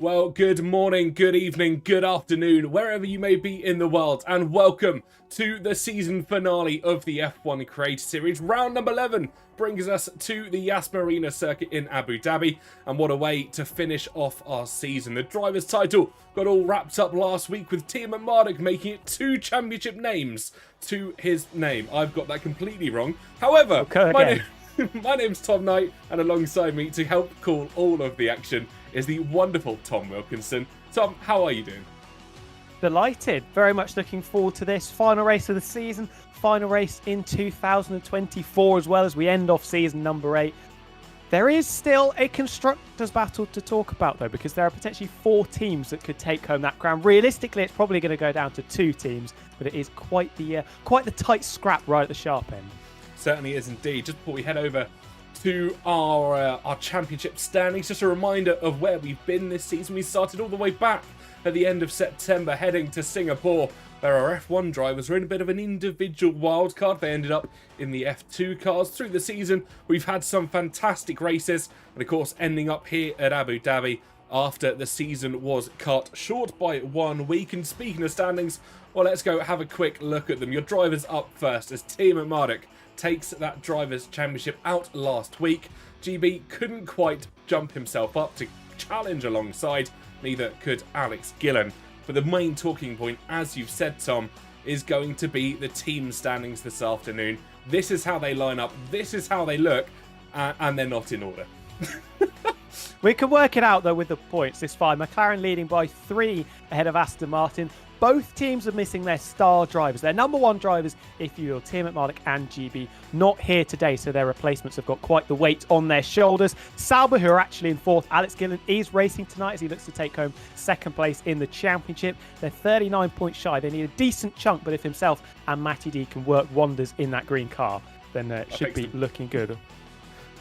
Well, good morning, good evening, good afternoon, wherever you may be in the world, and welcome to the season finale of the F1 Creator Series. Round number 11 brings us to the Yas Marina circuit in Abu Dhabi, and what a way to finish off our season. The driver's title got all wrapped up last week with Team Marduk making it 2 championship names to his name. I've got that completely wrong. However, my name's Tom Knight, and alongside me to help call all of the action is the wonderful Tom Wilkinson. Tom, how are you doing? Delighted. Very much looking forward to this final race of the season. Final race in 2024 as well, as we end off season number 8. There is still a constructors battle to talk about though, because there are potentially 4 teams that could take home that crown. Realistically, it's probably going to go down to 2 teams, but it is quite the tight scrap right at the sharp end. Certainly is indeed. Just before we head over to our championship standings, just a reminder of where we've been this season. We started all the way back at the end of September, heading to Singapore, where our F1 drivers were in a bit of an individual wildcard. They ended up in the F2 cars. Through the season, we've had some fantastic races, and of course ending up here at Abu Dhabi after the season was cut short by 1 week. And speaking of standings, well, let's go have a quick look at them. Your drivers up first as Team Marduk takes that Drivers' Championship out last week. GB couldn't quite jump himself up to challenge alongside, neither could Alex Gillen. But the main talking point, as you've said, Tom, is going to be the team standings this afternoon. This is how they line up, this is how they look, and they're not in order. We can work it out though with the points. It's fine. McLaren leading by 3 ahead of Aston Martin. Both teams are missing their star drivers. Their number 1 drivers, if you will, Team Marduk and GB, not here today, so their replacements have got quite the weight on their shoulders. Sauber, who are actually in 4th. Alex Gillen is racing tonight as he looks to take home 2nd place in the championship. They're 39 points shy. They need a decent chunk, but if himself and Matty D can work wonders in that green car, then it should be looking good.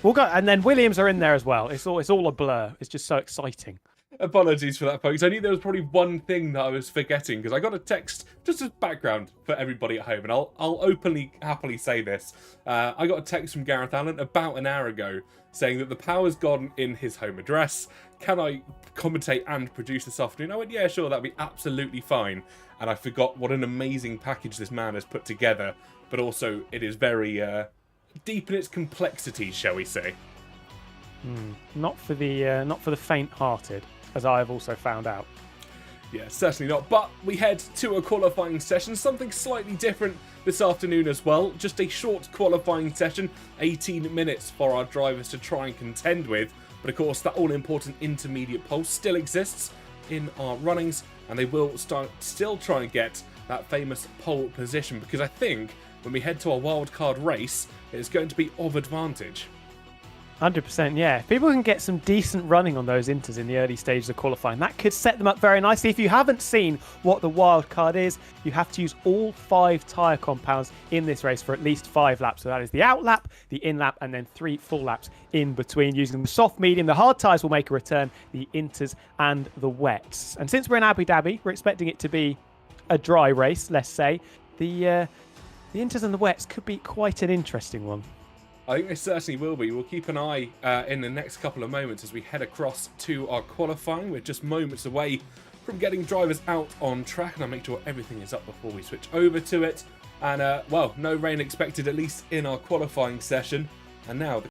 We'll go, and then Williams are in there as well. It's all a blur. It's just so exciting. Apologies for that, folks. I knew there was probably one thing that I was forgetting, because I got a text, just as background for everybody at home, and I'll openly, happily say this. I got a text from Gareth Allen about an hour ago saying that the power's gone in his home address. Can I commentate and produce this afternoon? I went, yeah, sure, that'd be absolutely fine. And I forgot what an amazing package this man has put together, but also it is very deep in its complexity, shall we say. Not for the faint-hearted, as I have also found out. Yeah, certainly not. But we head to a qualifying session, something slightly different this afternoon as well. Just a short qualifying session, 18 minutes for our drivers to try and contend with. But of course, that all-important intermediate pole still exists in our runnings, and they will still try and get that famous pole position, because I think when we head to our wildcard race, it's going to be of advantage. 100%, yeah. If people can get some decent running on those inters in the early stages of qualifying, that could set them up very nicely. If you haven't seen what the wild card is, you have to use all 5 tyre compounds in this race for at least 5 laps. So that is the out lap, the in lap, and then 3 full laps in between. Using the soft, medium, the hard tyres will make a return, the inters and the wets. And since we're in Abu Dhabi, we're expecting it to be a dry race, let's say. The inters and the wets could be quite an interesting one. I think they certainly will be. We'll keep an eye in the next couple of moments as we head across to our qualifying. We're just moments away from getting drivers out on track, and I'll make sure everything is up before we switch over to it. And, well, no rain expected, at least in our qualifying session. And now